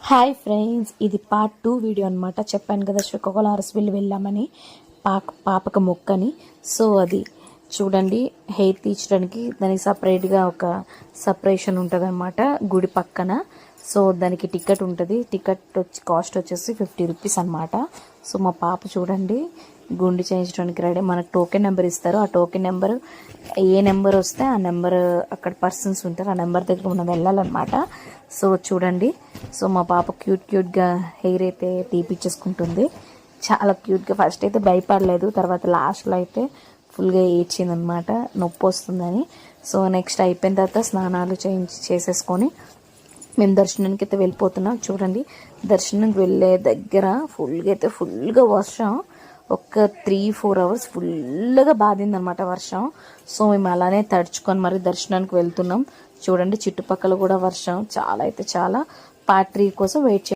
Hi friends, ఇది part 2 video అనమాట. చెప్పాను కదా శ్రీకాకుళం అరసవెల్లి వెళ్ళామని, పాపకు మొక్కని. సో అది చూడండి, హెయిర్ తీర్చడానికి దానికి సపరేట్గా ఒక సపరేషన్ ఉంటుంది అనమాట గుడి పక్కన. సో దానికి టికెట్ ఉంటుంది. టికెట్ కాస్ట్ వచ్చేసి 50 రూపీస్ అనమాట. సో మా పాప చూడండి గుండు చేయించడానికి రెడీ. మనకు టోకెన్ నెంబర్ ఇస్తారు. ఆ టోకెన్ నెంబర్ ఏ నెంబర్ వస్తే ఆ నెంబర్, అక్కడ పర్సన్స్ ఉంటారు, ఆ నెంబర్ దగ్గర మనం వెళ్ళాలన్నమాట. సో చూడండి, సో మా పాప క్యూట్గా హెయిర్ అయితే తీపిచ్చేసుకుంటుంది. చాలా క్యూట్గా. ఫస్ట్ అయితే భయపడలేదు, తర్వాత లాస్ట్లో అయితే ఫుల్గా ఏడ్చిందనమాట, నొప్పి వస్తుందని. సో నెక్స్ట్ అయిపోయిన తర్వాత స్నానాలు చేసేసుకొని మేము దర్శనానికి అయితే వెళ్ళిపోతున్నాం. చూడండి, దర్శనానికి వెళ్ళే దగ్గర ఫుల్గా వర్షం. ఒక 3-4 అవర్స్ ఫుల్గా బాధిందనమాట వర్షం. సో మేము అలానే తడుచుకొని మరి దర్శనానికి వెళ్తున్నాం. చూడండి చుట్టుపక్కల కూడా వర్షం చాలా, అయితే చాలా. పార్ట్ 3 కోసం వెయిట్